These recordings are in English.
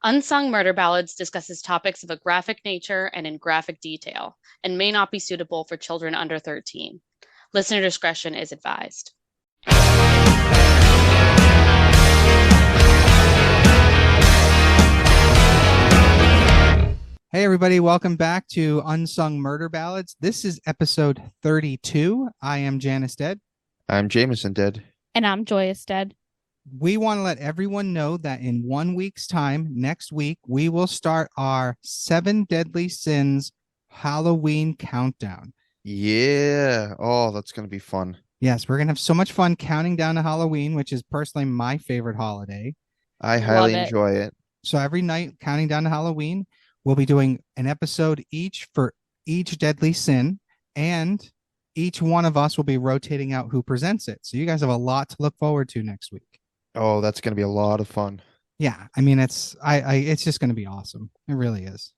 Unsung Murder Ballads discusses topics of a graphic nature and in graphic detail, and may not be suitable for children under 13. Listener discretion is advised. Hey, everybody. Welcome back to Unsung Murder Ballads. This is episode 32. I am Janus Dead. I'm Jameson Dead. And I'm Joyous Dead. We want to let everyone know that in 1 week's time, next week, we will start our 7 Deadly Sins Halloween countdown. Yeah. Oh, that's going to be fun. Yes, we're going to have so much fun counting down to Halloween, which is personally my favorite holiday. I highly enjoy it. So every night, counting down to Halloween, we'll be doing an episode each for each deadly sin, and each one of us will be rotating out who presents it. So you guys have a lot to look forward to next week. Oh, that's going to be a lot of fun. Yeah, I mean, it's just going to be awesome. It really is.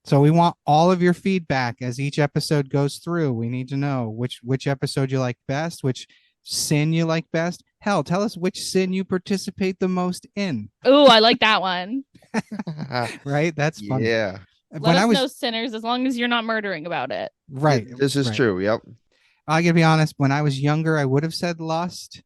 So we want all of your feedback as each episode goes through. We need to know which episode you like best, which sin you like best. Hell, tell us which sin you participate the most in. Ooh, I like that one. Right? That's fun. Yeah. Let us know, sinners, as long as you're not murdering about it. Right. This is true. Yep. I gotta be honest, when I was younger, I would have said lust.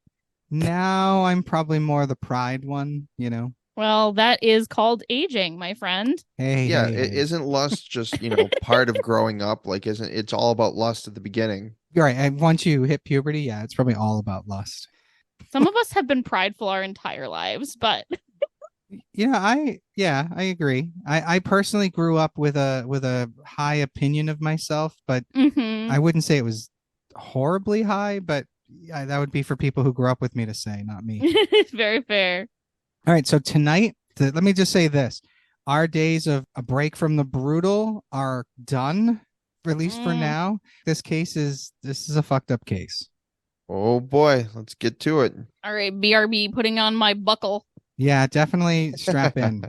Now I'm probably more the pride one, you know. Well, that is called aging, my friend. Hey, yeah, hey. Isn't lust just, part of growing up? Like, isn't it's all about lust at the beginning? You're right. And once you hit puberty, yeah, it's probably all about lust. Some of us have been prideful our entire lives, but I agree. I personally grew up with a high opinion of myself, but I wouldn't say it was horribly high, but that would be for people who grew up with me to say, not me. Very fair. All right, so tonight, let me just say this. Our days of a break from the brutal are done, at least for now. This is a fucked up case. Oh boy, let's get to it. All right, BRB, putting on my buckle. Yeah, definitely strap in.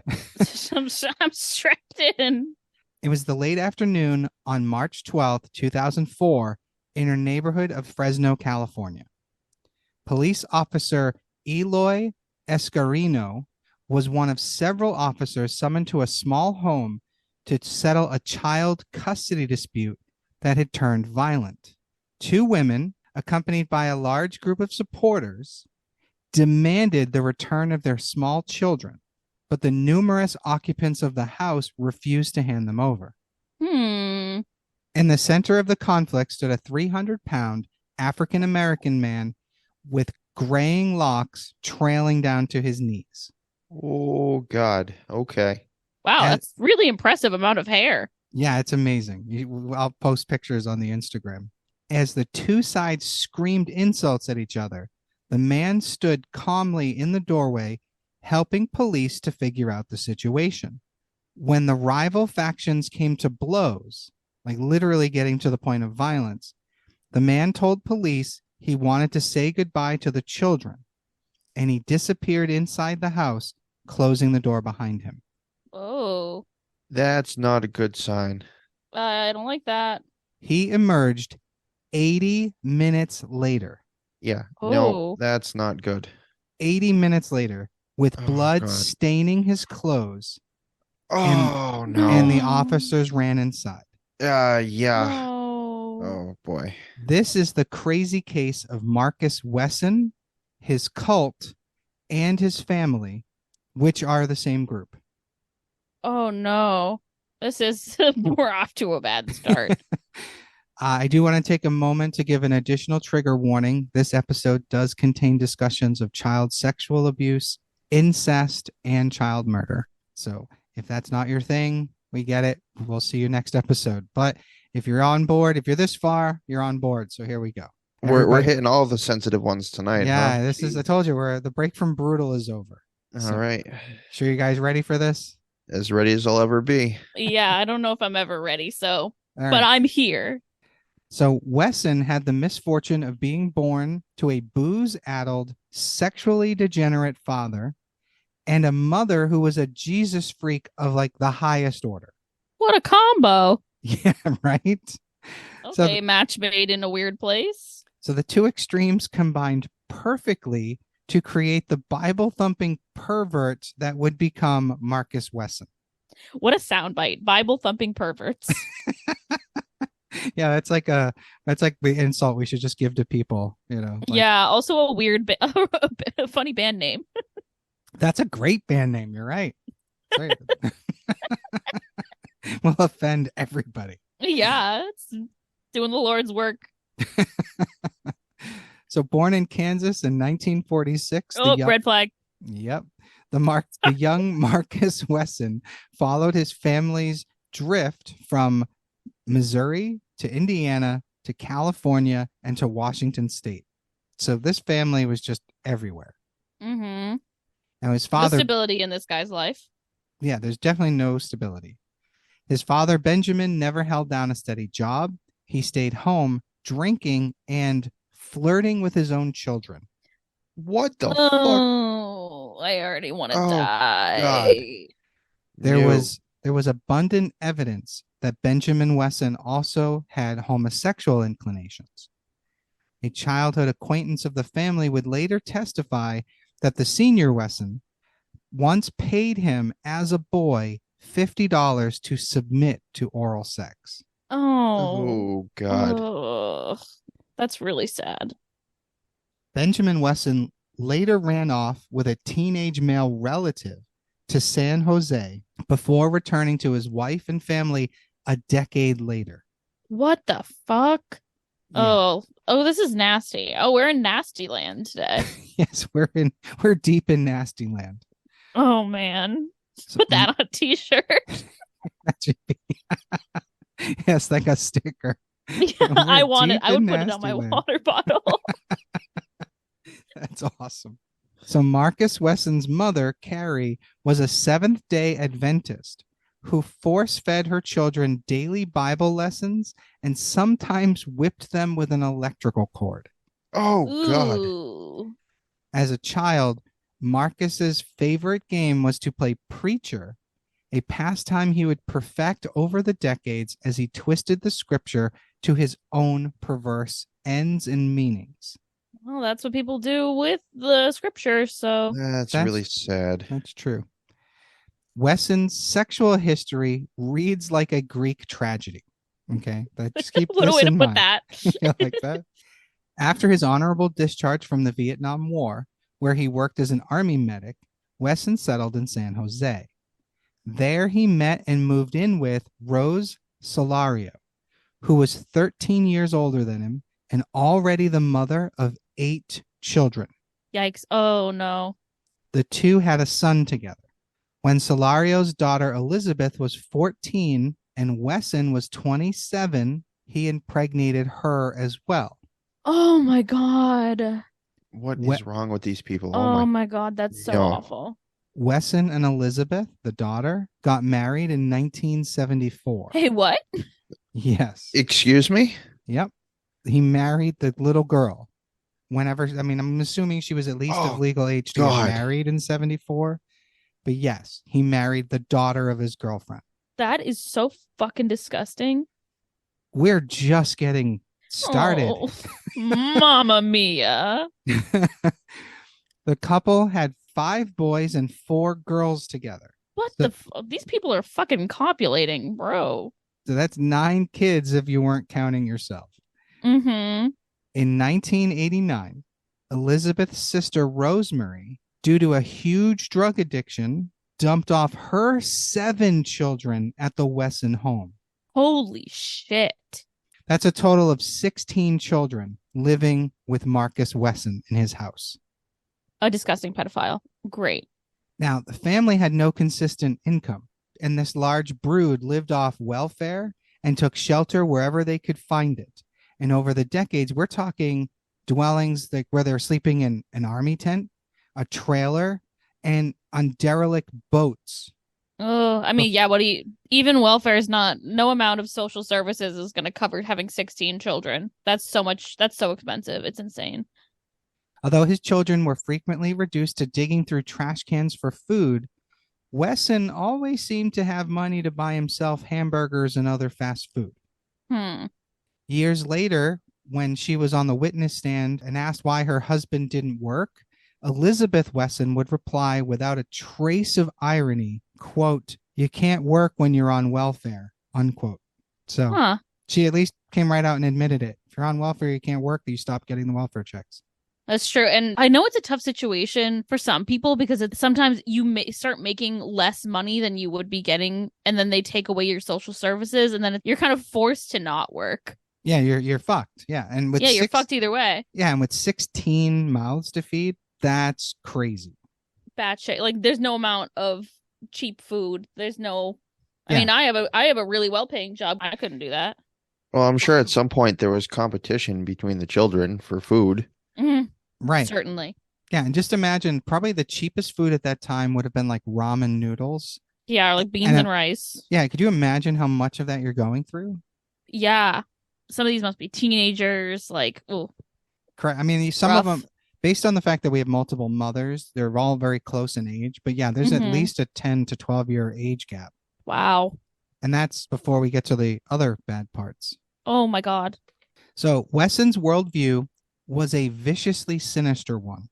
I'm strapped in. It was the late afternoon on March 12th, 2004, in her neighborhood of Fresno, California. Police officer Eloy Escarino was one of several officers summoned to a small home to settle a child custody dispute that had turned violent. 2 women, accompanied by a large group of supporters, demanded the return of their small children, but the numerous occupants of the house refused to hand them over. In the center of the conflict stood a 300-pound African-American man with graying locks trailing down to his knees. Oh, God. Okay. Wow, that's really impressive amount of hair. Yeah, it's amazing. I'll post pictures on the Instagram. As the 2 sides screamed insults at each other, the man stood calmly in the doorway, helping police to figure out the situation. When the rival factions came to blows, like literally getting to the point of violence, the man told police he wanted to say goodbye to the children, and he disappeared inside the house, closing the door behind him. Oh. That's not a good sign. I don't like that. He emerged 80 minutes later. Yeah. No, that's not good. 80 minutes later, with blood staining his clothes. Oh, no. And the officers ran inside. Yeah. Oh. Oh, boy. This is the crazy case of Marcus Wesson, his cult, and his family, which are the same group. Oh, no. We're off to a bad start. I do want to take a moment to give an additional trigger warning. This episode does contain discussions of child sexual abuse, incest, and child murder. So if that's not your thing, we get it. We'll see you next episode. But if you're on board, if you're this far, you're on board. So here we go. We're hitting all the sensitive ones tonight. Yeah, huh? I told you, the break from brutal is over. All right. Sure you guys ready for this? As ready as I'll ever be. Yeah, I don't know if I'm ever ready, All right. but I'm here. So Wesson had the misfortune of being born to a booze-addled, sexually degenerate father and a mother who was a Jesus freak of like the highest order. What a combo. Yeah, right? Match made in a weird place. So the 2 extremes combined perfectly to create the Bible-thumping pervert that would become Marcus Wesson. What a soundbite. Bible thumping perverts. Yeah, that's like the insult we should just give to people, like, Yeah, also a weird, a funny band name. that's a great band name. You're right. Right. Will offend everybody. Yeah, it's doing the Lord's work. So born in Kansas in 1946, Oh, red flag. Yep. The young Marcus Wesson followed his family's drift from Missouri to Indiana to California and to Washington State. So this family was just everywhere. Mm-hmm. And his No father, stability in this guy's life. yeah, there's definitely no stability. His father, Benjamin, never held down a steady job. He stayed home drinking and flirting with his own children. What the fuck? Oh, I already want to Oh, die. God. There No. was abundant evidence that Benjamin Wesson also had homosexual inclinations. A childhood acquaintance of the family would later testify that the senior Wesson once paid him as a boy $50 to submit to oral sex. Oh, Oh, God. ugh. That's really sad. Benjamin Wesson later ran off with a teenage male relative to San Jose before returning to his wife and family a decade later. What the fuck? Yeah. Oh, this is nasty. Oh, we're in nasty land today. Yes, we're deep in nasty land. Oh man. So, Put that on a t-shirt. that should be, yes, like a sticker. I want it. deep I would in put it on my nasty land. water bottle. That's awesome. So Marcus Wesson's mother, Carrie, was a Seventh-day Adventist who force-fed her children daily Bible lessons and sometimes whipped them with an electrical cord. Oh, God. Ooh. As a child, Marcus's favorite game was to play preacher, a pastime he would perfect over the decades as he twisted the scripture to his own perverse ends and meanings. Well, that's what people do with the scripture, so That's really sad. That's true. Wesson's sexual history reads like a Greek tragedy. Okay, just keep what a this way to in put mind. that. Yeah, like that. After his honorable discharge from the Vietnam War, where he worked as an army medic, Wesson settled in San Jose. There he met and moved in with Rose Solario, who was 13 years older than him and already the mother of 8 children. Yikes. Oh no. The two had a son together. When Solario's daughter Elizabeth was 14 and Wesson was 27, he impregnated her as well. Oh my god. What We- is wrong with these people? Oh my god, that's so No. awful. Wesson and Elizabeth, the daughter, got married in 1974. Hey, what? Yes. Excuse me? Yep. He married the little girl. I'm assuming she was at least of Oh, legal age to God. get married in 74. But yes, he married the daughter of his girlfriend. That is so fucking disgusting. We're just getting started. Oh, Mamma mia. The couple had 5 boys and 4 girls together. What So- these people are fucking copulating, bro. So that's 9 kids if you weren't counting yourself. Mm-hmm. In 1989, Elizabeth's sister Rosemary, due to a huge drug addiction, dumped off her 7 children at the Wesson home. Holy shit. That's a total of 16 children living with Marcus Wesson in his house. A disgusting pedophile. Great. Now, the family had no consistent income, and this large brood lived off welfare and took shelter wherever they could find it. And over the decades, we're talking dwellings where they're sleeping in an army tent, a trailer, and on derelict boats. Oh, I mean, yeah, even welfare is no amount of social services is going to cover having 16 children. That's so expensive. It's insane. Although his children were frequently reduced to digging through trash cans for food, Wesson always seemed to have money to buy himself hamburgers and other fast food. Years later, when she was on the witness stand and asked why her husband didn't work, Elizabeth Wesson would reply without a trace of irony, quote, "You can't work when you're on welfare," unquote. So Huh. she at least came right out and admitted it. If you're on welfare, you can't work, you stop getting the welfare checks. That's true. And I know it's a tough situation for some people because sometimes you may start making less money than you would be getting, and then they take away your social services, and then you're kind of forced to not work. Yeah, you're fucked. Yeah, and with you're fucked either way. Yeah, and with 16 mouths to feed, that's crazy. Bad shit. Like, there's no amount of cheap food. There's no. I Yeah. mean, I have a really well-paying job. I couldn't do that. Well, I'm sure at some point there was competition between the children for food. Mhm. Right. Certainly. Yeah, and just imagine probably the cheapest food at that time would have been like ramen noodles. Yeah, or like beans and rice. Yeah, could you imagine how much of that you're going through? Yeah. Some of these must be teenagers, like, oh. Correct. I mean, some of them, based on the fact that we have multiple mothers, they're all very close in age. But yeah, there's at least a 10 to 12-year age gap. Wow. And that's before we get to the other bad parts. Oh my God. So Wesson's worldview was a viciously sinister one.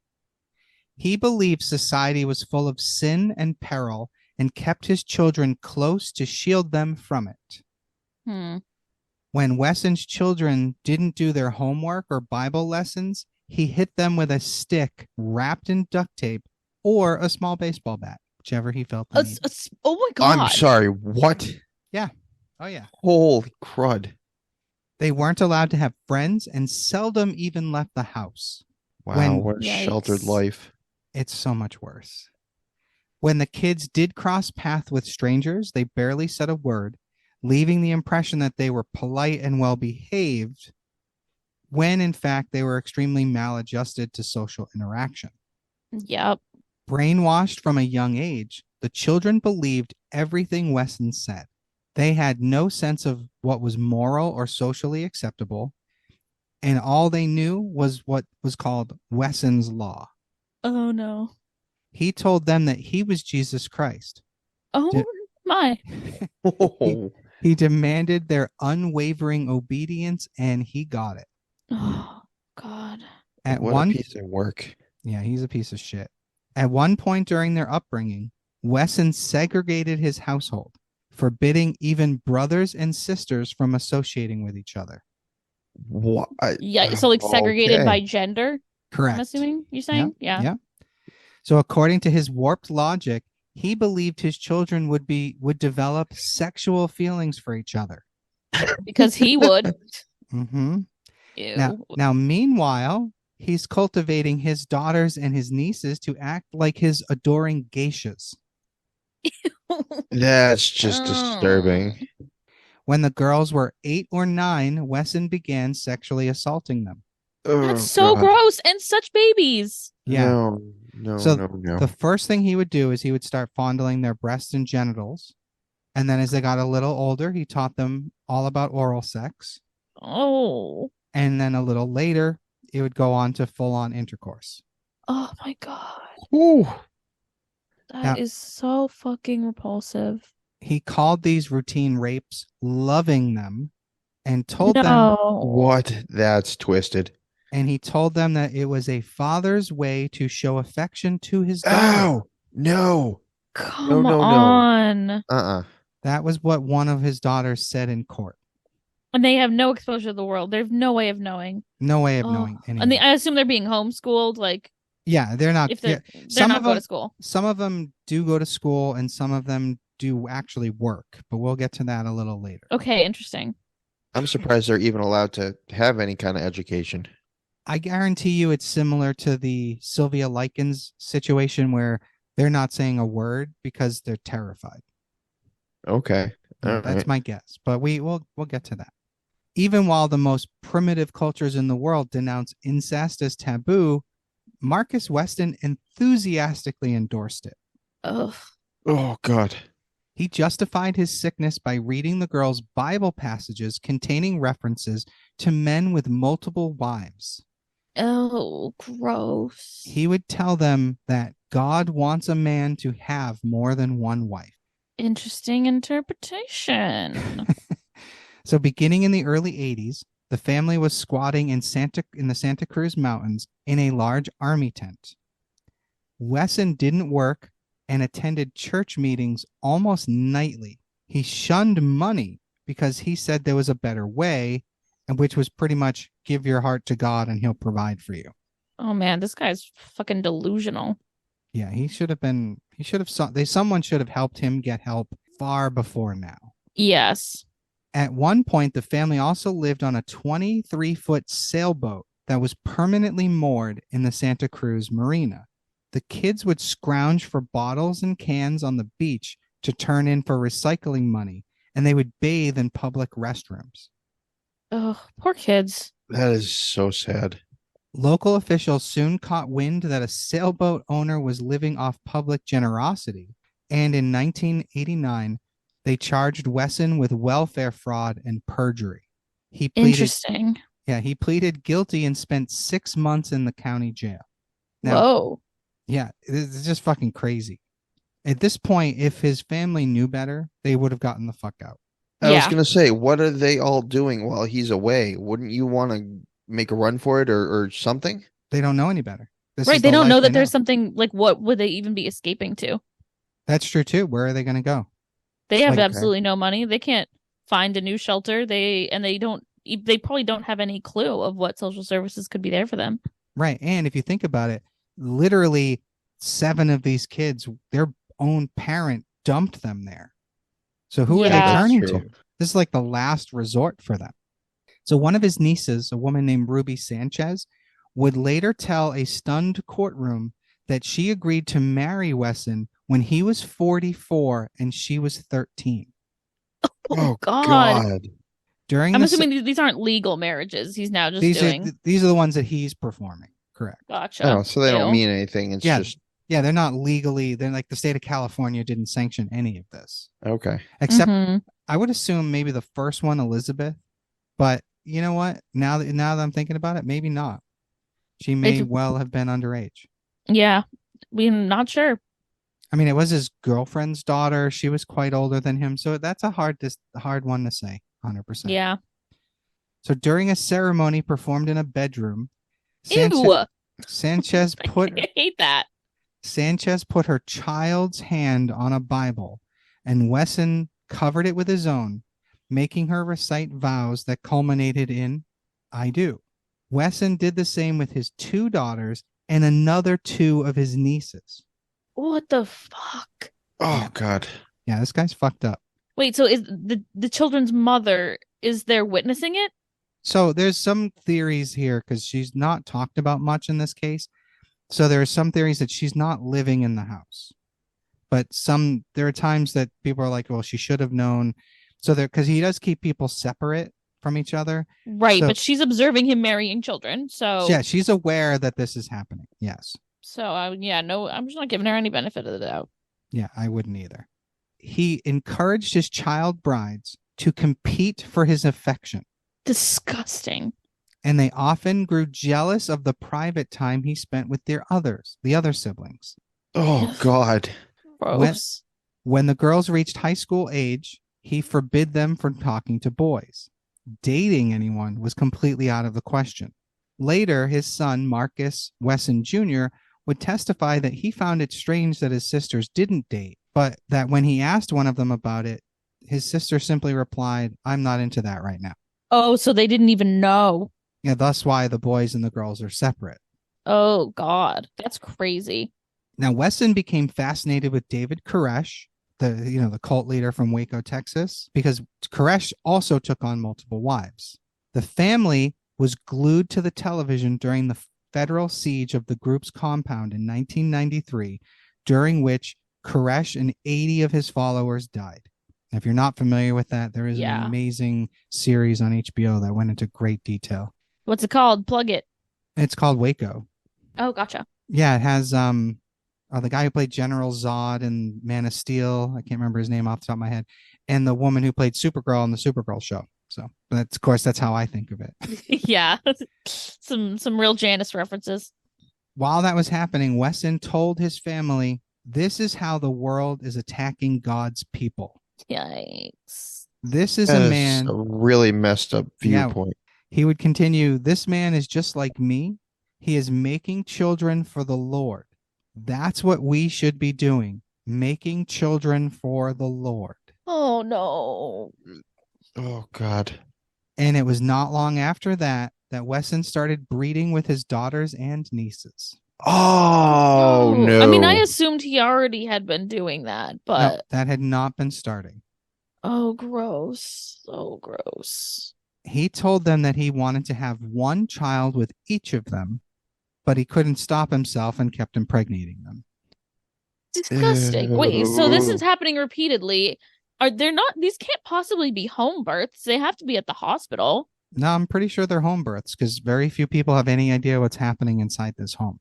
He believed society was full of sin and peril and kept his children close to shield them from it. When Wesson's children didn't do their homework or Bible lessons, he hit them with a stick wrapped in duct tape or a small baseball bat, whichever he felt the need. Oh my God. I'm sorry, what? Yeah. Oh yeah. Holy crud. They weren't allowed to have friends and seldom even left the house. Wow, what a sheltered life. It's so much worse. When the kids did cross paths with strangers, they barely said a word, leaving the impression that they were polite and well-behaved, when in fact they were extremely maladjusted to social interaction. Yep. Brainwashed from a young age, the children believed everything Wesson said. They had no sense of what was moral or socially acceptable, and all they knew was what was called Wesson's Law. Oh, no. He told them that he was Jesus Christ. Oh, my. He demanded their unwavering obedience, and he got it. Oh, God. What a piece of work. Yeah, he's a piece of shit. At one point during their upbringing, Wesson segregated his household, forbidding even brothers and sisters from associating with each other. What? Yeah, so like segregated by gender? Correct. I'm assuming you're saying? Yeah. So according to his warped logic, he believed his children would develop sexual feelings for each other. Because he would. Mm-hmm. Ew. Now, meanwhile, he's cultivating his daughters and his nieces to act like his adoring geishas. That's just disturbing. When the girls were 8 or 9, Wesson began sexually assaulting them. That's so gross, and such babies. Yeah. No. The first thing he would do is he would start fondling their breasts and genitals. And then as they got a little older, he taught them all about oral sex. Oh. And then a little later, it would go on to full-on intercourse. Oh my God. Ooh. That is so fucking repulsive. He called these routine rapes loving them and told them what? That's twisted. And he told them that it was a father's way to show affection to his daughter. Oh, no. Come on. That was what one of his daughters said in court. And they have no exposure to the world. There's no way of knowing. No way of knowing anything. And I assume they're being homeschooled, like. Yeah, they're not. If they're not going to school. Some of them do go to school, and some of them do actually work. But we'll get to that a little later. Okay, interesting. I'm surprised they're even allowed to have any kind of education. I guarantee you it's similar to the Sylvia Likens situation where they're not saying a word because they're terrified. Okay. That's my guess. But we'll get to that. Even while the most primitive cultures in the world denounce incest as taboo, Marcus Wesson enthusiastically endorsed it. Ugh. Oh, God. He justified his sickness by reading the girls' Bible passages containing references to men with multiple wives. Oh, gross. He would tell them that God wants a man to have more than one wife. Interesting interpretation. So beginning in the early 80s, the family was squatting in the Santa Cruz Mountains in a large army tent. Wesson didn't work and attended church meetings almost nightly. He shunned money because he said there was a better way, and which was pretty much give your heart to God and he'll provide for you. Oh man, this guy's fucking delusional. Yeah, someone should have helped him get help far before now. Yes. At one point, the family also lived on a 23-foot sailboat that was permanently moored in the Santa Cruz Marina. The kids would scrounge for bottles and cans on the beach to turn in for recycling money, and they would bathe in public restrooms. Oh, poor kids. That is so sad. Local officials soon caught wind that a sailboat owner was living off public generosity, and in 1989, they charged Wesson with welfare fraud and perjury. Interesting. He pleaded guilty and spent 6 months in the county jail. Now, Whoa. yeah, it's just fucking crazy. At this point, if his family knew better, they would have gotten the fuck out. I was going to say, what are they all doing while he's away? Wouldn't you want to make a run for it or something? They don't know any better. Right, they don't know that there's something, like, what would they even be escaping to? That's true, too. Where are they going to go? They have absolutely no money. They can't find a new shelter. They probably don't have any clue of what social services could be there for them. Right. And if you think about it, literally 7 of these kids, their own parent dumped them there. So who are they turning to? This is like the last resort for them. So one of his nieces, a woman named Ruby Sanchez, would later tell a stunned courtroom that she agreed to marry Wesson when he was 44 and she was 13. Oh God. I'm assuming these aren't legal marriages. He's now just doing. These are the ones that he's performing. Correct. Gotcha. Oh, so they don't mean anything. It's just. Yeah, they're not legally. They're like the state of California didn't sanction any of this. Okay. Except I would assume maybe the first one, Elizabeth. But you know what? Now that I'm thinking about it, maybe not. She may well have been underage. Yeah, we're not sure. I mean, it was his girlfriend's daughter. She was quite older than him. So that's a hard one to say, 100%. Yeah. So during a ceremony performed in a bedroom, Sanchez put... I hate that. Sanchez put her child's hand on a Bible, and Wesson covered it with his own, making her recite vows that culminated in, I do. Wesson did the same with his 2 daughters and another 2 of his nieces. What the fuck? Oh, God. Yeah, this guy's fucked up. Wait, so is the children's mother, is there witnessing it? So there's some theories here because she's not talked about much in this case. So there are some theories that she's not living in the house. But there are times that people are like, well, she should have known. So because he does keep people separate from each other. Right, but she's observing him marrying children. So yeah, she's aware that this is happening. Yes. So I'm just not giving her any benefit of the doubt. Yeah, I wouldn't either. He encouraged his child brides to compete for his affection. Disgusting. And they often grew jealous of the private time he spent with the other siblings. Oh, God. Gross. When the girls reached high school age, he forbid them from talking to boys. Dating anyone was completely out of the question. Later, his son, Marcus Wesson Jr., would testify that he found it strange that his sisters didn't date, but that when he asked one of them about it, his sister simply replied, I'm not into that right now. Oh, so they didn't even know. Yeah, that's why the boys and the girls are separate. Oh, God. That's crazy. Now, Wesson became fascinated with David Koresh, the cult leader from Waco, Texas, because Koresh also took on multiple wives. The family was glued to the television during the federal siege of the group's compound in 1993, during which Koresh and 80 of his followers died. Now, if you're not familiar with that, there is an amazing series on HBO that went into great detail. What's it called? Plug it. It's called Waco. Oh, gotcha. Yeah, it has the guy who played General Zod in Man of Steel. I can't remember his name off the top of my head. And the woman who played Supergirl on the Supergirl show. So that's how I think of it. Yeah. Some real Janus references. While that was happening, Wesson told his family, this is how the world is attacking God's people. Yikes. This is a man. A really messed up viewpoint. Yeah, he would continue, this man is just like me. He is making children for the Lord. That's what we should be doing, making children for the Lord. Oh no. Oh God. And it was not long after that that Wesson started breeding with his daughters and nieces. Oh No. I mean, I no. assumed he already had been doing that, No, but that had not been starting. oh, gross. So gross. He told them that he wanted to have one child with each of them, but he couldn't stop himself and kept impregnating them. Disgusting. Wait, so this is Ew. happening repeatedly. Are there not, these can't possibly be home births. They have to be at the hospital. No, I'm pretty sure they're home births because very few people have any idea what's happening inside this home.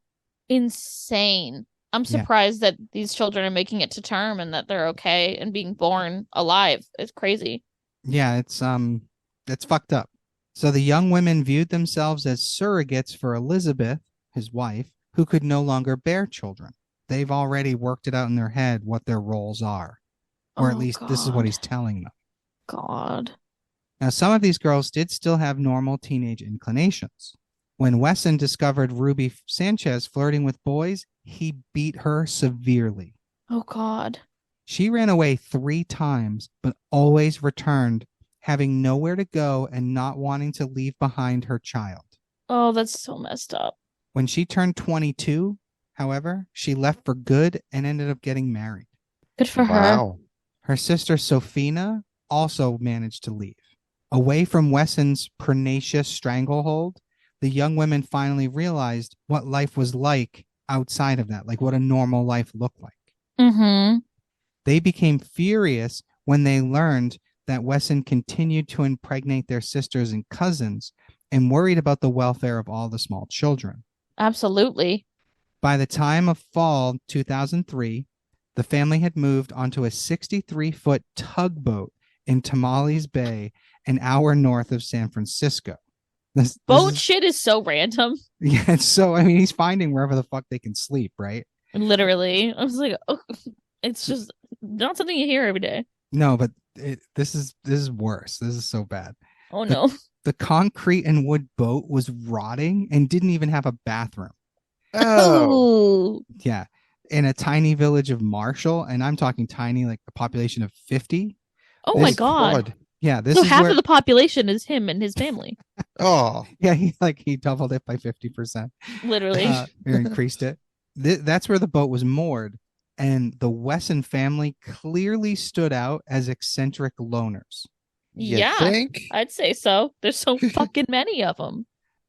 Insane. I'm Yeah. surprised that these children are making it to term and that they're okay and being born alive. It's crazy. Yeah, it's fucked up. So the young women viewed themselves as surrogates for Elizabeth, his wife, who could no longer bear children. They've already worked it out in their head what their roles are. Or at Oh, least this is what God. he's telling them. God. Now, some of these girls did still have normal teenage inclinations. When Wesson discovered Ruby Sanchez flirting with boys, he beat her severely. Oh, God. She ran away 3 times, but always returned, having nowhere to go and not wanting to leave behind her child. Oh, that's so messed up. When she turned 22, however, she left for good and ended up getting married. Good for her. Wow. Her sister Sophina also managed to leave. Away from Wesson's pernicious stranglehold, the young women finally realized what life was like outside of that, like what a normal life looked like. Mm-hmm. They became furious when they learned that Wesson continued to impregnate their sisters and cousins and worried about the welfare of all the small children. Absolutely. By the time of fall 2003, the family had moved onto a 63-foot tugboat in Tamales Bay, an hour north of San Francisco. Boat shit is so random. Yeah, so I mean, he's finding wherever the fuck they can sleep, right? Literally. I was like, oh, it's just not something you hear every day. No, but this is worse. This is so bad. Oh, no. The concrete and wood boat was rotting and didn't even have a bathroom. Oh. Yeah, in a tiny village of Marshall, and I'm talking tiny, like a population of 50. Oh, my God. Yeah, this So is half where, of the population is him and his family. Oh. yeah, he doubled it by 50%. Literally. Or increased it. That's where the boat was moored, and the Wesson family clearly stood out as eccentric loners. You Yeah, think? I'd say so. There's so fucking many of them.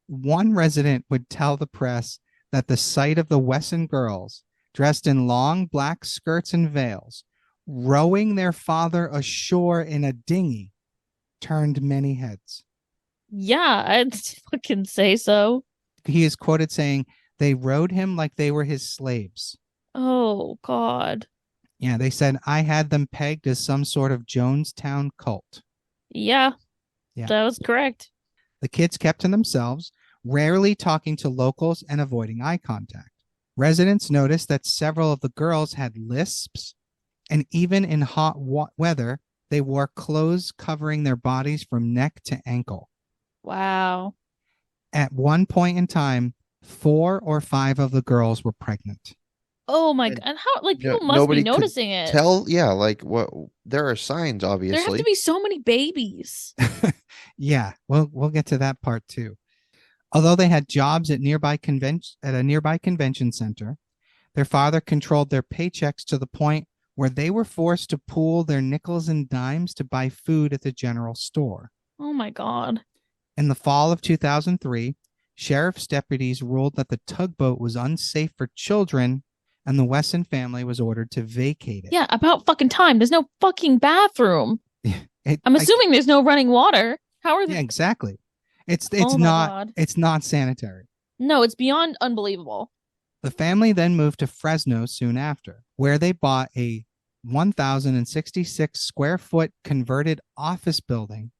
One resident would tell the press that the sight of the Wesson girls, dressed in long black skirts and veils, rowing their father ashore in a dinghy, turned many heads. Yeah, I'd fucking say so. He is quoted saying, "They rode him like they were his slaves." Oh, God. Yeah, they said, "I had them pegged as some sort of Jonestown cult." Yeah, Yeah. that was correct. The kids kept to themselves, rarely talking to locals and avoiding eye contact. Residents noticed that several of the girls had lisps, and even in hot weather, they wore clothes covering their bodies from neck to ankle. Wow. At one point in time, 4 or 5 of the girls were pregnant. Oh my And God. How, like, no- people must nobody be could noticing it. Tell, yeah, like what there are signs, There have obviously. to be so many babies. Yeah, we'll get to that part too. Although they had jobs at a nearby convention center, their father controlled their paychecks to the point where they were forced to pool their nickels and dimes to buy food at the general store. Oh my God. In the fall of 2003, sheriff's deputies ruled that the tugboat was unsafe for children, and the Wesson family was ordered to vacate it. Yeah, about fucking time. There's no fucking bathroom. I'm I- assuming there's no running water. How are Yeah, they? exactly. It's Oh my not God. it's not sanitary. No, it's beyond unbelievable. The family then moved to Fresno soon after, where they bought a 1,066 square foot converted office building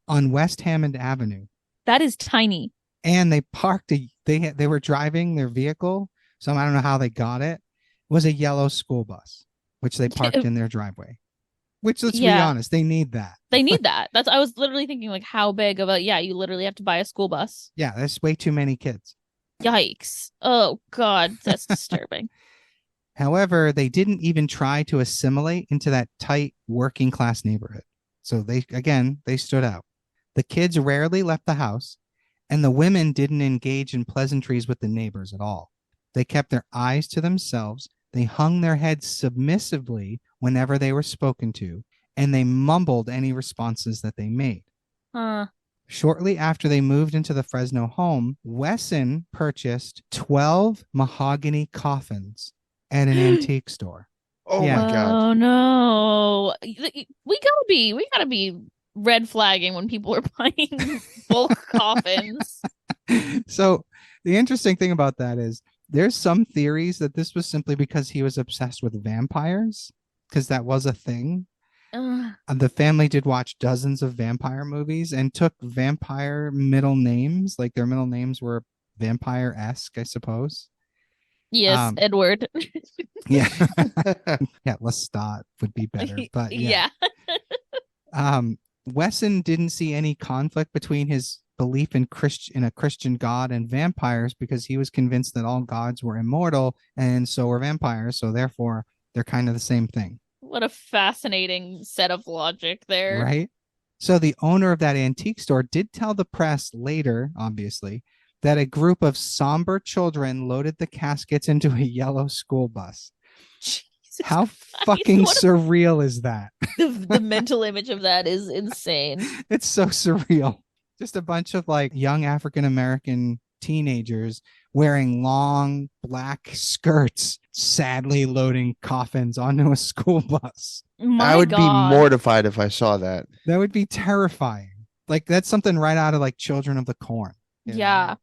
on West Hammond Avenue. That is tiny. And they parked they were driving their vehicle, so I don't know how they got it. It was a yellow school bus, which they parked in their driveway. Which, let's be Yeah. honest, they need that. They need that. I was literally thinking, like, how big of a, yeah, you literally have to buy a school bus. Yeah, there's way too many kids. Yikes. Oh God, that's disturbing. However, they didn't even try to assimilate into that tight working class neighborhood. So they stood out. The kids rarely left the house, and the women didn't engage in pleasantries with the neighbors at all. They kept their eyes to themselves. They hung their heads submissively whenever they were spoken to, and they mumbled any responses that they made. Shortly after they moved into the Fresno home, Wesson purchased 12 mahogany coffins at an antique store. Oh Yeah. my God. Oh no. We gotta be red flagging when people are buying bulk coffins. So the interesting thing about that is there's some theories that this was simply because he was obsessed with vampires, because that was a thing. The family did watch dozens of vampire movies and took vampire middle names. Like their middle names were vampire-esque, I suppose. Yes, Edward. Yeah. Yeah, Lestat would be better. But yeah. Wesson didn't see any conflict between his belief in a Christian God and vampires because he was convinced that all gods were immortal and so were vampires. So therefore, they're kind of the same thing. What a fascinating set of logic there. Right? So the owner of that antique store did tell the press later, obviously, that a group of somber children loaded the caskets into a yellow school bus. Jesus How Christ, fucking surreal is that? the mental image of that is insane. It's so surreal. Just a bunch of like young African-American teenagers wearing long black skirts, sadly loading coffins onto a school bus. I would be mortified if I saw that. That would be terrifying. Like that's something right out of like Children of the Corn. Yeah.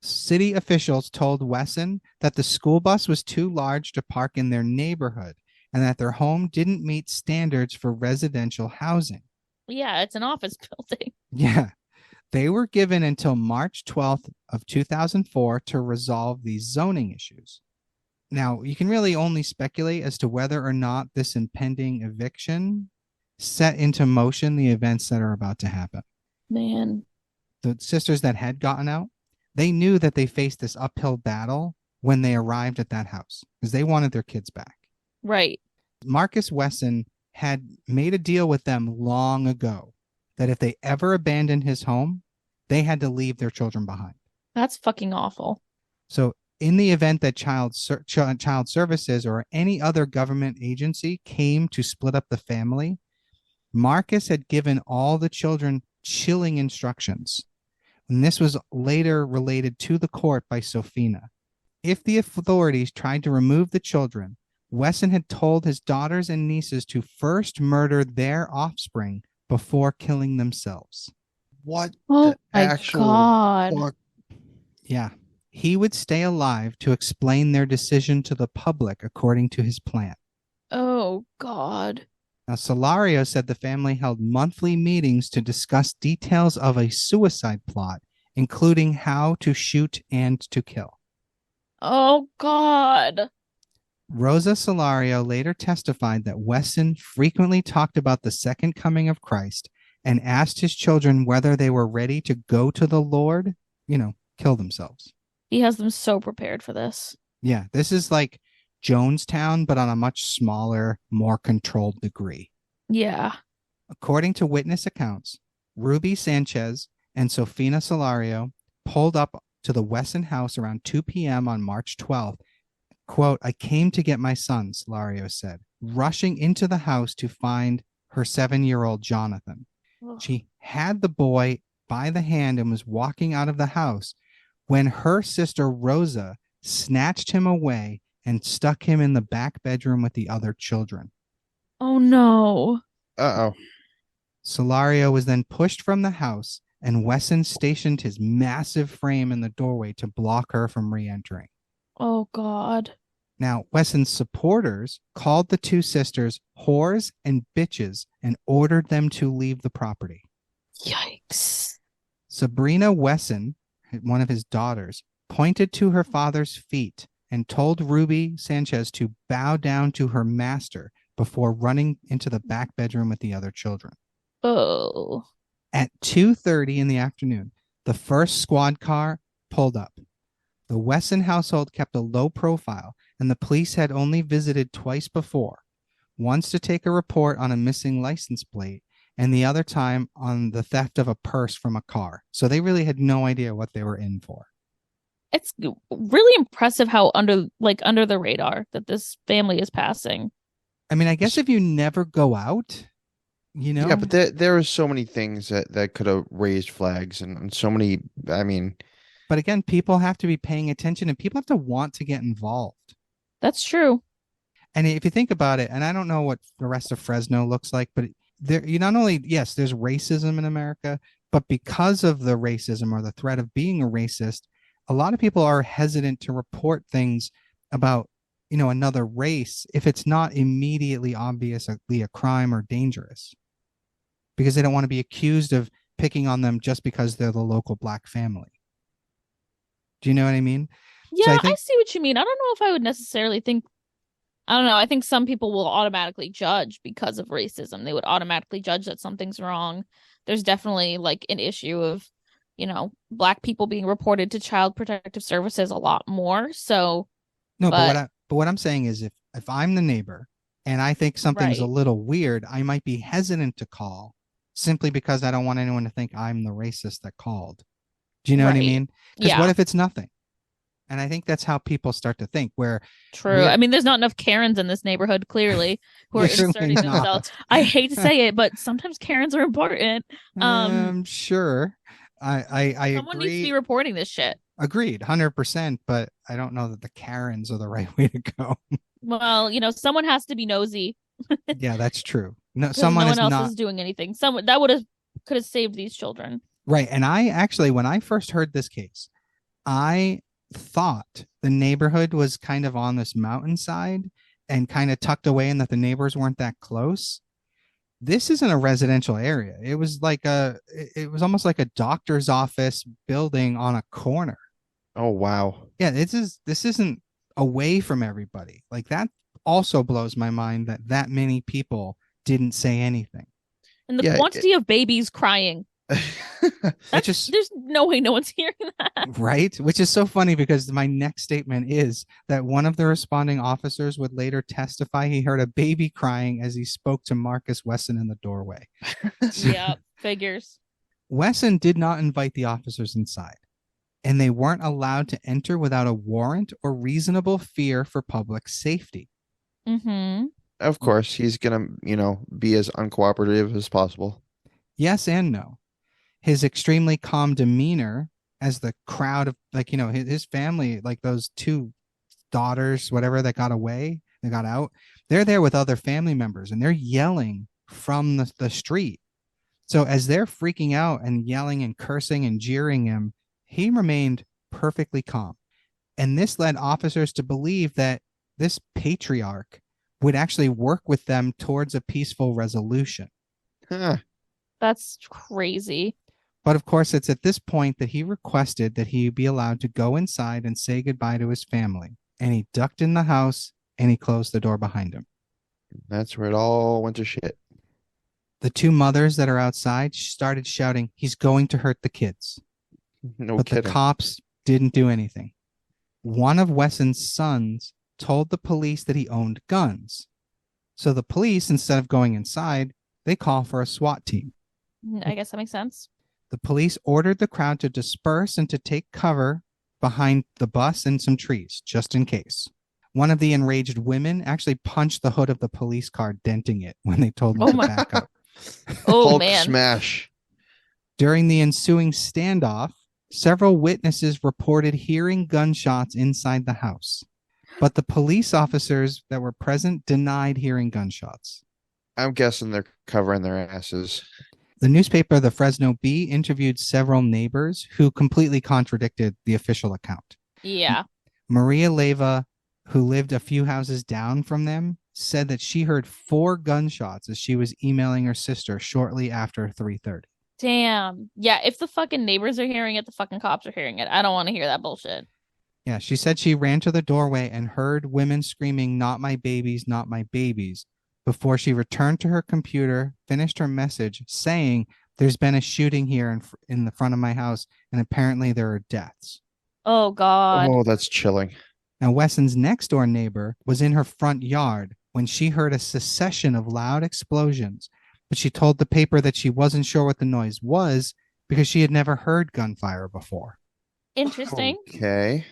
City officials told Wesson that the school bus was too large to park in their neighborhood and that their home didn't meet standards for residential housing. Yeah, it's an office building. Yeah. They were given until March 12th of 2004 to resolve these zoning issues. Now, you can really only speculate as to whether or not this impending eviction set into motion the events that are about to happen. Man. The sisters that had gotten out, they knew that they faced this uphill battle when they arrived at that house because they wanted their kids back. Right. Marcus Wesson had made a deal with them long ago that if they ever abandoned his home, they had to leave their children behind. That's fucking awful. So in the event that child services or any other government agency came to split up the family, Marcus had given all the children chilling instructions. And this was later related to the court by Sofina. If the authorities tried to remove the children, Wesson had told his daughters and nieces to first murder their offspring before killing themselves. What? Oh my God. Fuck? Yeah. He would stay alive to explain their decision to the public according to his plan. Oh God. Now, Solario said the family held monthly meetings to discuss details of a suicide plot, including how to shoot and to kill. Oh God. Rosa Solario later testified that Wesson frequently talked about the second coming of Christ and asked his children whether they were ready to go to the Lord, kill themselves. He has them so prepared for this. Yeah, this is like Jonestown, but on a much smaller, more controlled degree. Yeah. According to witness accounts, Ruby Sanchez and Sofina Solario pulled up to the Wesson house around 2 p.m. on March 12th. Quote, "I came to get my son," Solario said, rushing into the house to find her 7-year-old Jonathan. Ugh. She had the boy by the hand and was walking out of the house when her sister Rosa snatched him away and stuck him in the back bedroom with the other children. Oh no. Uh-oh. Solario was then pushed from the house, and Wesson stationed his massive frame in the doorway to block her from re-entering. Oh God. Now, Wesson's supporters called the two sisters whores and bitches and ordered them to leave the property. Yikes. Sabrina Wesson, one of his daughters, pointed to her father's feet and told Ruby Sanchez to bow down to her master before running into the back bedroom with the other children. Oh. At 2:30 in the afternoon, the first squad car pulled up. The Wesson household kept a low profile and the police had only visited twice before, once to take a report on a missing license plate, and the other time on the theft of a purse from a car. So they really had no idea what they were in for. It's really impressive how under the radar that this family is passing. I mean, I guess if you never go out, you know. Yeah, but there are so many things that could have raised flags and so many, I mean, But again, people have to be paying attention and people have to want to get involved. That's true. And if you think about it, and I don't know what the rest of Fresno looks like, but there, you not only, yes, there's racism in America, but because of the racism or the threat of being a racist, a lot of people are hesitant to report things about, another race if it's not immediately obviously a crime or dangerous, because they don't want to be accused of picking on them just because they're the local black family. Do you know what I mean? Yeah, So I I think, see what you mean. I don't know if I would necessarily think. I don't know. I think some people will automatically judge because of racism. They would automatically judge that something's wrong. There's definitely like an issue of, black people being reported to Child Protective Services a lot more. So, no, but but what I'm saying is if I'm the neighbor and I think something's a right, little weird, I might be hesitant to call simply because I don't want anyone to think I'm the racist that called. Do you know what I right. mean? Because what Yeah, if it's nothing? And I think that's how people start to think, where true. we're I mean, there's not enough Karens in this neighborhood, clearly, who are clearly inserting themselves. not. I hate to say it, but sometimes Karens are important. Sure. I Someone needs to be agree. reporting this shit. Agreed, 100%. But I don't know that the Karens are the right way to go. Well, someone has to be nosy Yeah, that's true. No, because someone no one is else not is doing anything. Someone that could have saved these children. right. And I actually, when I first heard this case, I thought the neighborhood was kind of on this mountainside and kind of tucked away and that the neighbors weren't that close. This isn't a residential area. It was almost like a doctor's office building on a corner. oh wow. Yeah, this isn't away from everybody. Like that also blows my mind that many people didn't say anything. And the Yeah, quantity of babies crying. Which is There's no way no one's hearing that. right, which is so funny because my next statement is that one of the responding officers would later testify he heard a baby crying as he spoke to Marcus Wesson in the doorway. Yep, figures. Wesson did not invite the officers inside, and they weren't allowed to enter without a warrant or reasonable fear for public safety. Mm-hmm. Of course, he's gonna, be as uncooperative as possible. Yes and no. His extremely calm demeanor as the crowd of his family, like those two daughters, whatever, that got away, they got out, they're there with other family members and they're yelling from the street. So as they're freaking out and yelling and cursing and jeering him, he remained perfectly calm. And this led officers to believe that this patriarch would actually work with them towards a peaceful resolution. Huh. That's crazy. But of course, it's at this point that he requested that he be allowed to go inside and say goodbye to his family. And he ducked in the house and he closed the door behind him. That's where it all went to shit. The two mothers that are outside started shouting, "He's going to hurt the kids." No But the kidding. cops didn't do anything. One of Wesson's sons told the police that he owned guns. So the police, instead of going inside, they call for a SWAT team. I guess that makes sense. The police ordered the crowd to disperse and to take cover behind the bus and some trees, just in case. One of the enraged women actually punched the hood of the police car, denting it when they told them to back up. Oh Hulk man. smash. During the ensuing standoff, several witnesses reported hearing gunshots inside the house, but the police officers that were present denied hearing gunshots. I'm guessing they're covering their asses. The newspaper, the Fresno Bee, interviewed several neighbors who completely contradicted the official account. Yeah. Maria Leyva, who lived a few houses down from them, said that she heard 4 gunshots as she was emailing her sister shortly after 3:30. Damn. Yeah, if the fucking neighbors are hearing it, the fucking cops are hearing it. I don't want to hear that bullshit. Yeah, she said she ran to the doorway and heard women screaming, "Not my babies, not my babies," before she returned to her computer, finished her message saying, "There's been a shooting here in the front of my house, and apparently there are deaths." Oh God. Oh, that's chilling. Now, Wesson's next door neighbor was in her front yard when she heard a succession of loud explosions, but she told the paper that she wasn't sure what the noise was because she had never heard gunfire before. Interesting. Okay.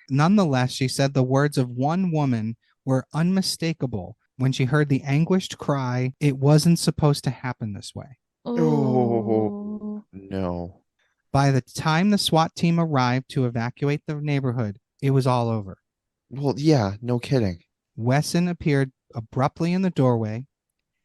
Nonetheless, she said the words of one woman were unmistakable when she heard the anguished cry, "It wasn't supposed to happen this way." Oh, no. By the time the SWAT team arrived to evacuate the neighborhood, it was all over. Well, yeah, no kidding. Wesson appeared abruptly in the doorway,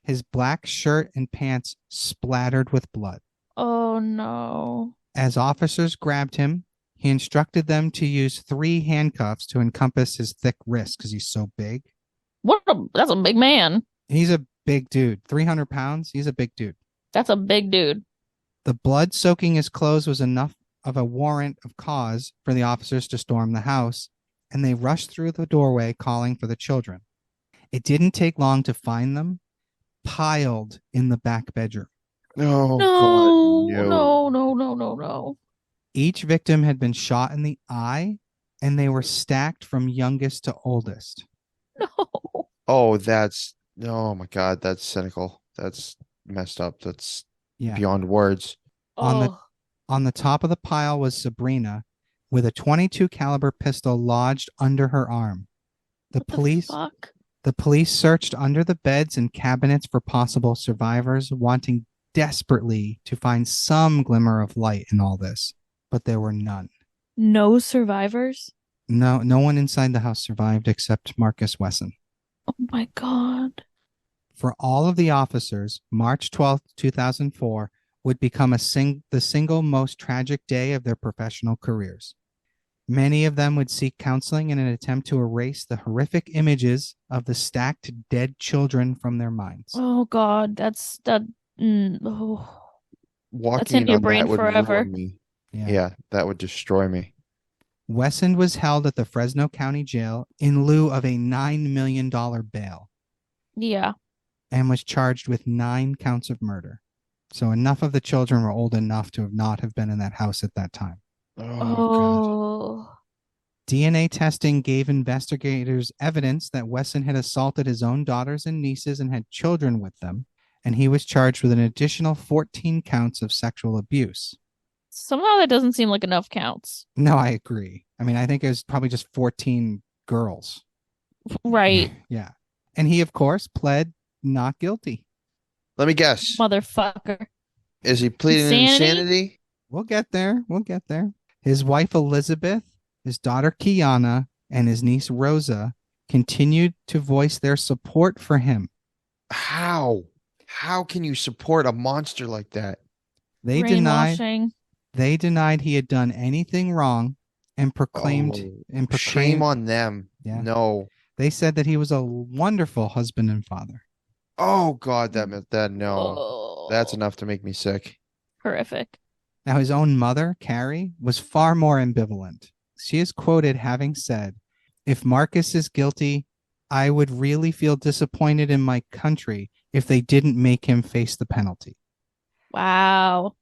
his black shirt and pants splattered with blood. Oh, no. As officers grabbed him, he instructed them to use 3 handcuffs to encompass his thick wrists because he's so big. That's a big man. He's a big dude. 300 pounds. He's a big dude. That's a big dude. The blood soaking his clothes was enough of a warrant of cause for the officers to storm the house, and they rushed through the doorway calling for the children. It didn't take long to find them, piled in the back bedroom. Oh, No, God, no. Each victim had been shot in the eye, and they were stacked from youngest to oldest. No. Oh, oh my God, that's cynical. That's messed up. That's beyond words. On the top of the pile was Sabrina with a .22 caliber pistol lodged under her arm. The police searched under the beds and cabinets for possible survivors, wanting desperately to find some glimmer of light in all this, but there were none. No survivors? No one inside the house survived except Marcus Wesson. Oh my God. For all of the officers, March 12th, 2004 would become the single most tragic day of their professional careers. Many of them would seek counseling in an attempt to erase the horrific images of the stacked dead children from their minds. Oh God, that's in your brain forever. Ruin me. Yeah, that would destroy me. Wesson was held at the Fresno County Jail in lieu of a $9 million bail. Yeah. And was charged with 9 counts of murder. So enough of the children were old enough to not have been in that house at that time. Oh. DNA testing gave investigators evidence that Wesson had assaulted his own daughters and nieces and had children with them, and he was charged with an additional 14 counts of sexual abuse. Somehow that doesn't seem like enough counts. No, I agree. I mean, I think it was probably just 14 girls. Right. Yeah. And he, of course, pled not guilty. Let me guess. Motherfucker. Is he pleading insanity? We'll get there. His wife, Elizabeth, his daughter, Kiana, and his niece, Rosa, continued to voice their support for him. How? How can you support a monster like that? They denied he had done anything wrong and proclaimed shame on them. Yeah. No. They said that he was a wonderful husband and father. Oh God, that's enough to make me sick. Horrific. Now, his own mother, Carrie, was far more ambivalent. She is quoted having said, "If Marcus is guilty, I would really feel disappointed in my country if they didn't make him face the penalty." Wow.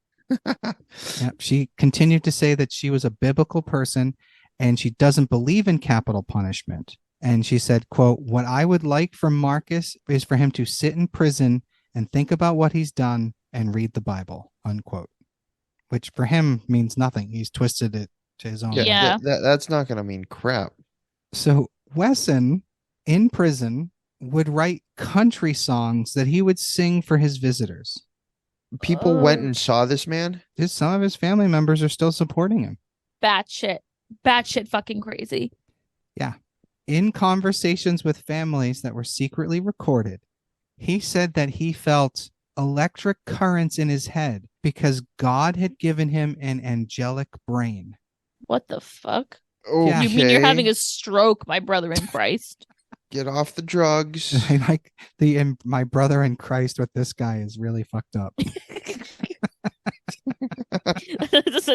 Yep. She continued to say that she was a biblical person and she doesn't believe in capital punishment. And she said, quote, "What I would like for Marcus is for him to sit in prison and think about what he's done and read the Bible," unquote. Which for him means nothing. He's twisted it to his own. Yeah. That's not going to mean crap. So Wesson, in prison, would write country songs that he would sing for his visitors. People went and saw this man? Some of his family members are still supporting him. Batshit fucking crazy. Yeah. In conversations with families that were secretly recorded, he said that he felt electric currents in his head because God had given him an angelic brain. What the fuck? Okay. You mean you're having a stroke, my brother in Christ? Get off the drugs. I like my brother in Christ with this guy is really fucked up.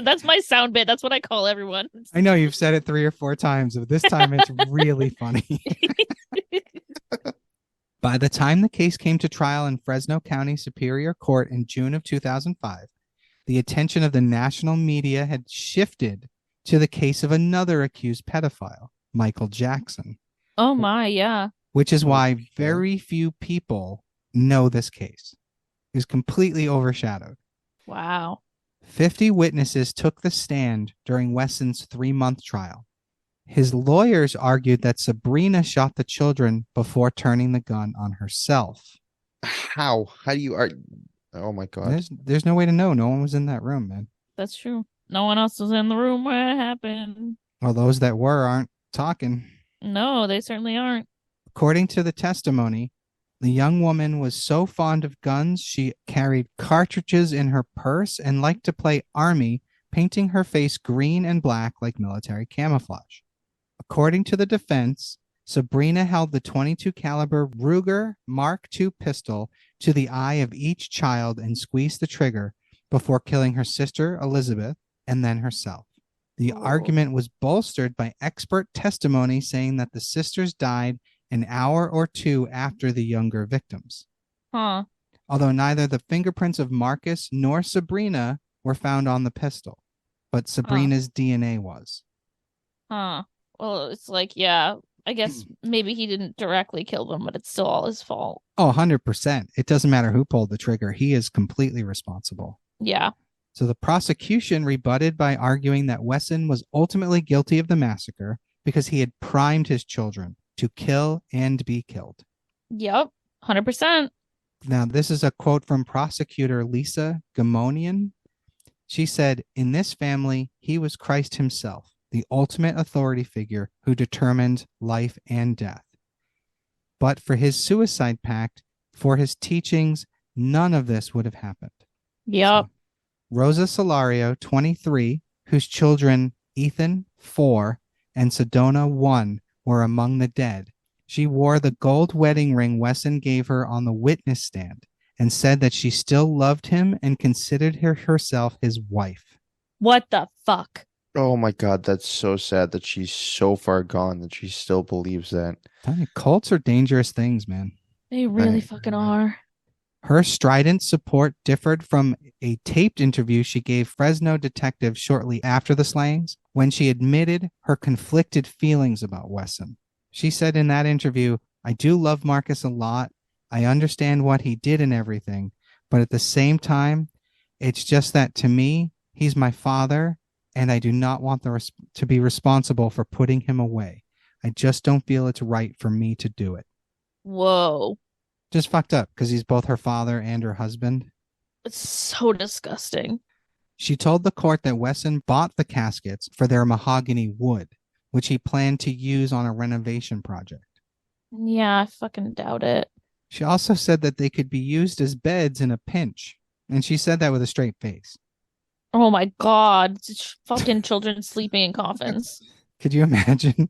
That's my sound bit. That's what I call everyone. I know you've said it 3 or 4 times, but this time it's really funny. By the time the case came to trial in Fresno County Superior Court in June of 2005, the attention of the national media had shifted to the case of another accused pedophile, Michael Jackson, Oh my, yeah. which is why Okay. very few people know this case. It was completely overshadowed. Wow. 50 witnesses took the stand during Wesson's 3-month trial. His lawyers argued that Sabrina shot the children before turning the gun on herself. How? How do you are? Oh my God. There's no way to know. No one was in that room, man. That's true. No one else was in the room where it happened. Well, those that were aren't talking. No, they certainly aren't. According to the testimony, the young woman was so fond of guns, she carried cartridges in her purse and liked to play army, painting her face green and black like military camouflage. According to the defense, Sabrina held the .22 caliber Ruger Mark II pistol to the eye of each child and squeezed the trigger before killing her sister Elizabeth and then herself. The argument was bolstered by expert testimony saying that the sisters died an hour or two after the younger victims. Huh. Although neither the fingerprints of Marcus nor Sabrina were found on the pistol, but Sabrina's DNA was. Huh. Well, it's like, yeah, I guess maybe he didn't directly kill them, but it's still all his fault. Oh, 100%. It doesn't matter who pulled the trigger. He is completely responsible. Yeah. So the prosecution rebutted by arguing that Wesson was ultimately guilty of the massacre because he had primed his children to kill and be killed. Yep. 100%. Now, this is a quote from prosecutor Lisa Gamonian. She said, "In this family, he was Christ himself, the ultimate authority figure who determined life and death. But for his suicide pact, for his teachings, none of this would have happened." Yep. So, Rosa Solario, 23, whose children Ethan, 4, and Sedona, 1, were among the dead. She wore the gold wedding ring Wesson gave her on the witness stand and said that she still loved him and considered herself his wife. What the fuck? Oh my God, that's so sad that she's so far gone that she still believes that. Cults are dangerous things, man. They really Right. fucking are. Her strident support differed from a taped interview she gave Fresno detectives shortly after the slayings, when she admitted her conflicted feelings about Wesson. She said in that interview, "I do love Marcus a lot. I understand what he did and everything, but at the same time, it's just that to me, he's my father, and I do not want to be responsible for putting him away. I just don't feel it's right for me to do it." Whoa. Just fucked up because he's both her father and her husband. It's so disgusting. She told the court that Wesson bought the caskets for their mahogany wood, which he planned to use on a renovation project. Yeah, I fucking doubt it. She also said that they could be used as beds in a pinch, and she said that with a straight face. Oh my God. It's fucking children sleeping in coffins. Could you imagine?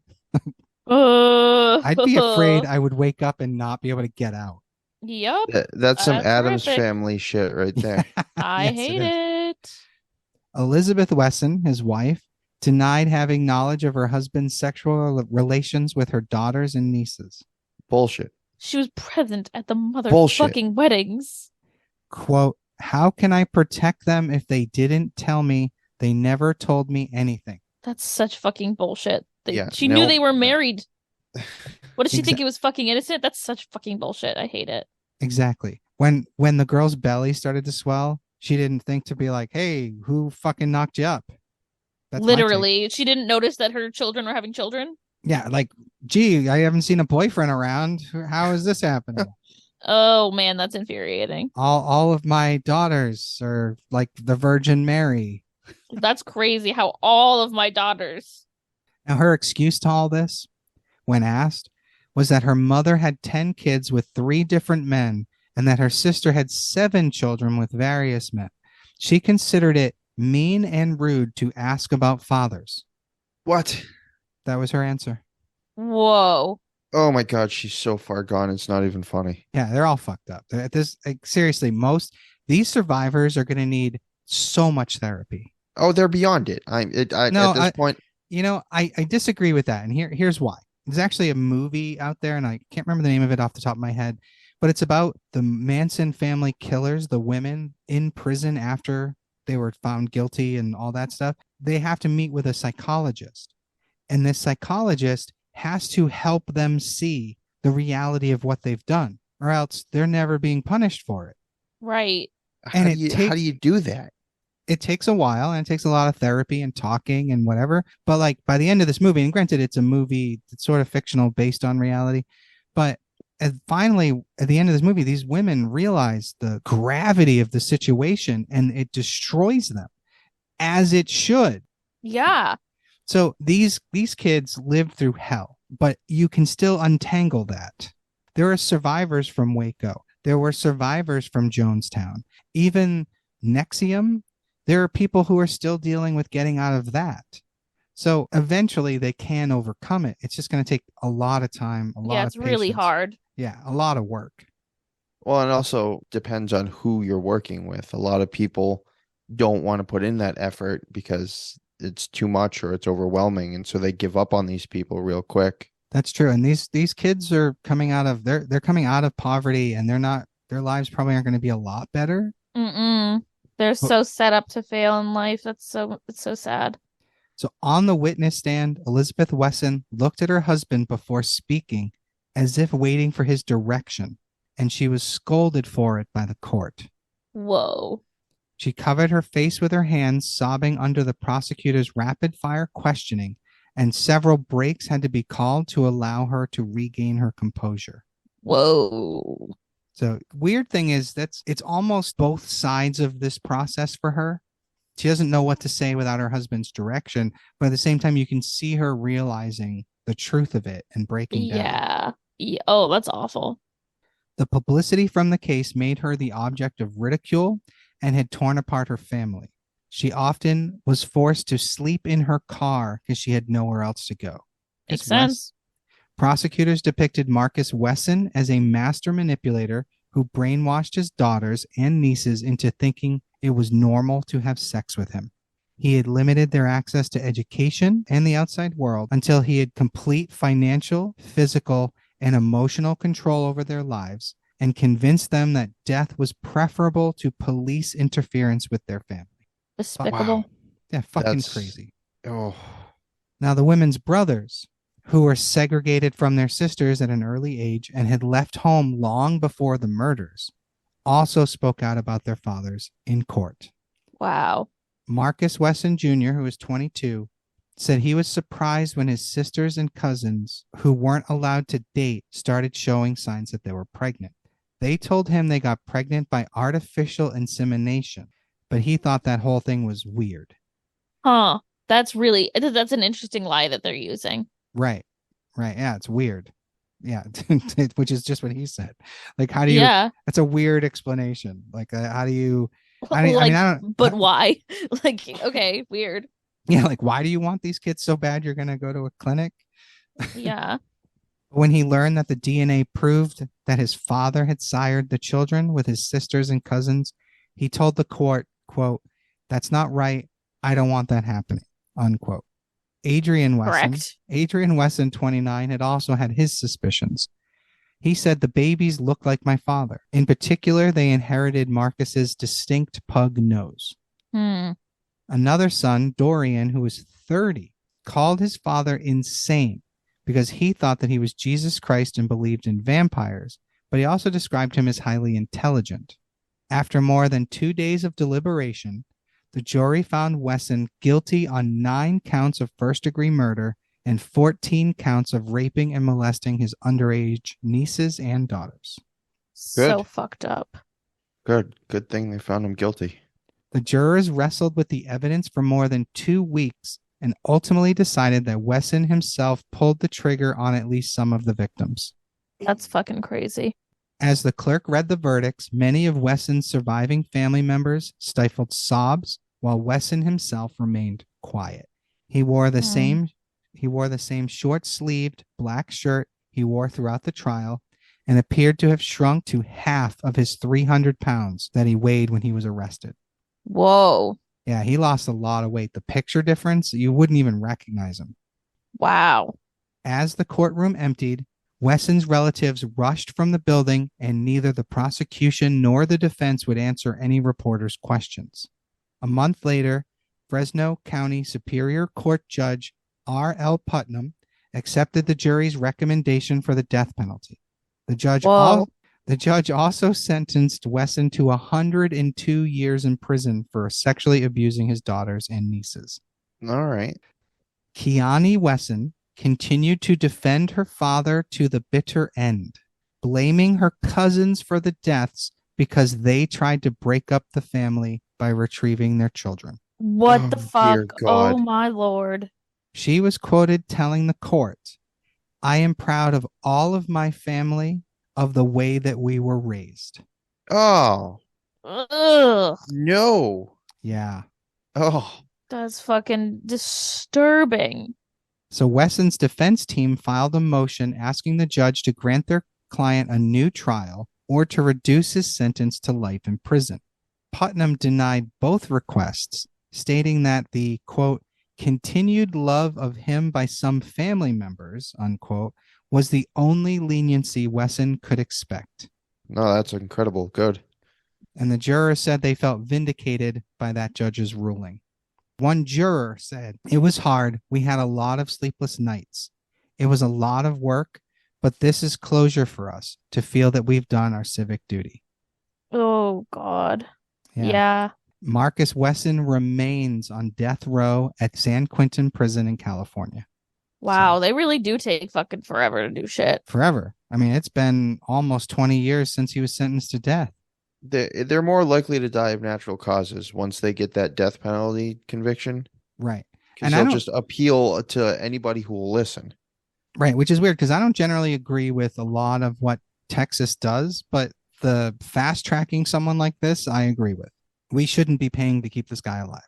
I'd be afraid I would wake up and not be able to get out. Yep. That's some That's Addams horrific. Family shit right there. I Yes, hate is. it. Elizabeth Wesson, his wife, denied having knowledge of her husband's sexual relations with her daughters and nieces. Bullshit. She was present at the Bullshit. motherfucking weddings. Quote, "How can I protect them if they didn't tell me? They never told me anything." That's such fucking bullshit. Yeah, She no- knew they were married. What did she think Exa- he was fucking innocent? That's such fucking bullshit. I hate it. Exactly. When the girl's belly started to swell, she didn't think to be like, "Hey, who fucking knocked you up?" That's my take. Literally, she didn't notice that her children were having children. Yeah, like, gee, I haven't seen a boyfriend around. How is this happening? Oh man, that's infuriating. All of my daughters are like the Virgin Mary. That's crazy how all of my daughters. Now, her excuse to all this, when asked, was that her mother had 10 kids with 3 different men and that her sister had 7 children with various men. She considered it mean and rude to ask about fathers. What? That was her answer. Whoa. Oh my God, she's so far gone. It's not even funny. Yeah, they're all fucked up. Seriously, these survivors are going to need so much therapy. Oh, they're beyond it. No, At this point. I disagree with that. And here's why. There's actually a movie out there, and I can't remember the name of it off the top of my head, but it's about the Manson family killers, the women in prison after they were found guilty and all that stuff. They have to meet with a psychologist. And this psychologist has to help them see the reality of what they've done, or else they're never being punished for it. Right. And How do you do that? it takes a while and it takes a lot of therapy and talking and whatever. But like by the end of this movie, and granted, it's a movie that's sort of fictional based on reality, but finally at the end of this movie, these women realize the gravity of the situation and it destroys them, as it should. Yeah. So these kids lived through hell, but you can still untangle that. There are survivors from Waco. There were survivors from Jonestown. Even Nexium, there are people who are still dealing with getting out of that. So eventually they can overcome it. It's just going to take a lot of time, a lot of it's really patience. hard. Yeah, a lot of work. Well, and also depends on who you're working with. A lot of people don't want to put in that effort because it's too much or it's overwhelming, and so they give up on these people real quick. That's true. And these kids are coming out of they're coming out of poverty, and their lives probably aren't going to be a lot better. They're so set up to fail in life. It's so sad. So on the witness stand, Elizabeth Wesson looked at her husband before speaking, as if waiting for his direction, and she was scolded for it by the court. Whoa. She covered her face with her hands, sobbing under the prosecutor's rapid-fire questioning, and several breaks had to be called to allow her to regain her composure. Whoa. So weird thing is it's almost both sides of this process for her. She doesn't know what to say without her husband's direction, but at the same time, you can see her realizing the truth of it and breaking down. Yeah. Oh, that's awful. The publicity from the case made her the object of ridicule and had torn apart her family. She often was forced to sleep in her car because she had nowhere else to go. Makes sense. Prosecutors depicted Marcus Wesson as a master manipulator who brainwashed his daughters and nieces into thinking it was normal to have sex with him. He had limited their access to education and the outside world until he had complete financial, physical, and emotional control over their lives and convinced them that death was preferable to police interference with their family. Despicable. Wow. Yeah, fucking That's crazy. Oh, Now, the women's brothers, who were segregated from their sisters at an early age and had left home long before the murders, also spoke out about their fathers in court. Wow. Marcus Wesson Jr., who was 22, said he was surprised when his sisters and cousins, who weren't allowed to date, started showing signs that they were pregnant. They told him they got pregnant by artificial insemination, but he thought that whole thing was weird. Huh. That's an interesting lie that they're using. Right. Yeah, it's weird. Yeah, which is just what he said. Like, how do you? Yeah. That's a weird explanation. Like, how do you? But why? Like, okay, weird. Yeah, like, why do you want these kids so bad? You're gonna go to a clinic. Yeah. When he learned that the DNA proved that his father had sired the children with his sisters and cousins, he told the court, quote, "That's not right. I don't want that happening," unquote. Adrian Wesson, 29, had also had his suspicions. He said the babies looked like my father. In particular, they inherited Marcus's distinct pug nose. Another son, Dorian, who was 30, called his father insane because he thought that he was Jesus Christ and believed in vampires, but he also described him as highly intelligent. After more than 2 days of deliberation, the jury found Wesson guilty on 9 counts of first-degree murder and 14 counts of raping and molesting his underage nieces and daughters. So Good. fucked up. good thing they found him guilty. The jurors wrestled with the evidence for more than 2 weeks and ultimately decided that Wesson himself pulled the trigger on at least some of the victims. That's fucking crazy. As the clerk read the verdicts, many of Wesson's surviving family members stifled sobs while Wesson himself remained quiet. He wore the same short-sleeved black shirt he wore throughout the trial and appeared to have shrunk to half of his 300 pounds that he weighed when he was arrested. Whoa. Yeah, he lost a lot of weight. The picture difference, you wouldn't even recognize him. Wow. As the courtroom emptied, Wesson's relatives rushed from the building, and neither the prosecution nor the defense would answer any reporters' questions. A month later, Fresno County Superior Court Judge R.L. Putnam, accepted the jury's recommendation for the death penalty. The judge Whoa. The judge also sentenced Wesson to 102 years in prison for sexually abusing his daughters and nieces. All right. Kiani Wesson continued to defend her father to the bitter end, blaming her cousins for the deaths because they tried to break up the family by retrieving their children. What the Oh, fuck? dear God. Oh my lord. She was quoted telling the court, "I am proud of all of my family, of the way that we were raised." Oh, Ugh. no. Yeah. Oh, That's fucking disturbing. So Wesson's defense team filed a motion asking the judge to grant their client a new trial or to reduce his sentence to life in prison. Putnam denied both requests, stating that the, quote, continued love of him by some family members, unquote, was the only leniency Wesson could expect. no, that's incredible. Good. And the jurors said they felt vindicated by that judge's ruling. One juror said, "It was hard. We had a lot of sleepless nights. It was a lot of work, but this is closure for us to feel that we've done our civic duty." Oh god. Yeah. Marcus Wesson remains on death row at San Quentin Prison in California. Wow, So, they really do take fucking forever to do shit. forever. I mean, it's been almost 20 years since he was sentenced to death. They're more likely to die of natural causes once they get that death penalty conviction, Right. because And I they'll don't, just appeal to anybody who will listen. right, which is weird because I don't generally agree with a lot of what Texas does, but the fast tracking someone like this, I agree with. We shouldn't be paying to keep this guy alive.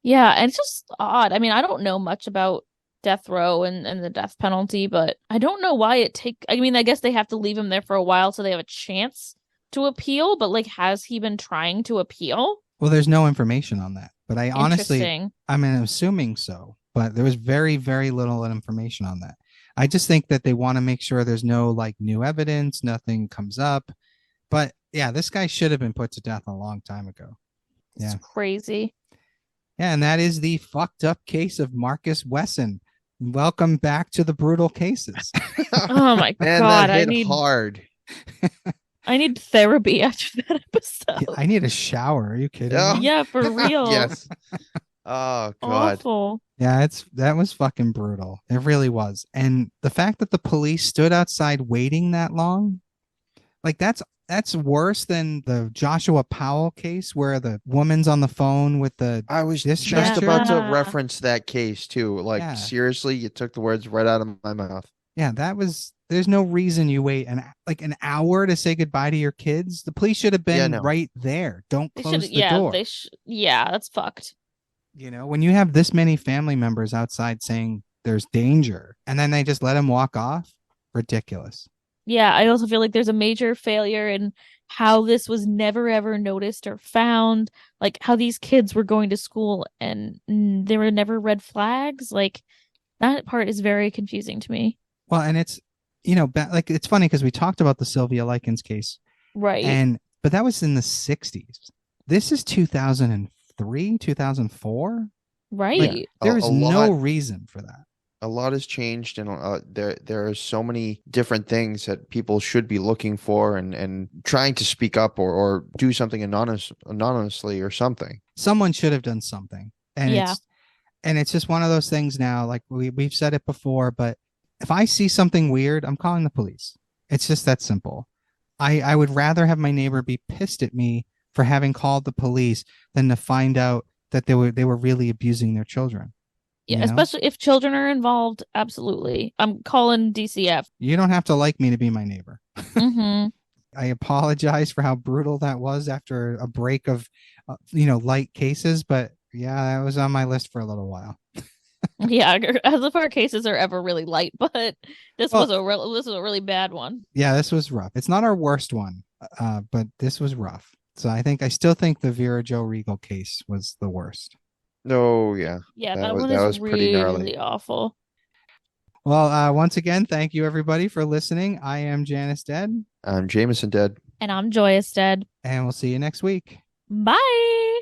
Yeah, and it's just odd. I mean, I don't know much about death row and the death penalty, but I don't know why I mean, I guess they have to leave him there for a while so they have a chance to appeal, but like, has he been trying to appeal? Well, there's no information on that, but I honestly, Interesting. I'm assuming so, but there was very, very little information on that. I just think that they want to make sure there's no like new evidence, nothing comes up. But yeah, this guy should have been put to death a long time ago. It's Yeah. crazy. Yeah, and that is the fucked up case of Marcus Wesson. Welcome back to the brutal cases. Oh my Man, god, that hit hard. I need therapy after that episode. I need a shower. Are you kidding Oh. me? Yeah, for real. Yes. Oh, God. Awful. Yeah, that was fucking brutal. It really was. And the fact that the police stood outside waiting that long, like that's worse than the Joshua Powell case where the woman's on the phone with the I was dispatcher. just about to Yeah. reference that case too. Like, Yeah. seriously, you took the words right out of my mouth. Yeah, there's no reason you wait an hour to say goodbye to your kids. The police should have been no. right there. Don't They close should, the door. yeah, that's fucked. You know, when you have this many family members outside saying there's danger and then they just let him walk off, ridiculous. Yeah, I also feel like there's a major failure in how this was never ever noticed or found, like how these kids were going to school and there were never red flags. Like that part is very confusing to me. Well, and it's, you know, like it's funny because we talked about the Sylvia Likens case, Right. but that was in the 60s. This is 2003, 2004. Right. Like, there is A no lot- reason for that. A lot has changed, and there are so many different things that people should be looking for and trying to speak up or do something anonymously or something. Someone should have done something. And Yeah. it's just one of those things now, like we've said it before, but if I see something weird, I'm calling the police. It's just that simple. I would rather have my neighbor be pissed at me for having called the police than to find out that they were really abusing their children. Yeah, you know? especially if children are involved. Absolutely. I'm calling DCF. You don't have to like me to be my neighbor. Hmm. I apologize for how brutal that was after a break of, light cases, but yeah, that was on my list for a little while. Yeah, as if our cases are ever really light, but this Well- was a really bad one. Yeah, this was rough. It's not our worst one, but this was rough. So I still think the Vera Joe Regal case was the worst. Oh, yeah. Yeah, That that was- one that is was pretty gnarly. really awful. Well, once again, thank you everybody for listening. I am Janus Dead, I'm Jameson dead. And I'm Joyous Dead. and we'll see you next week. Bye.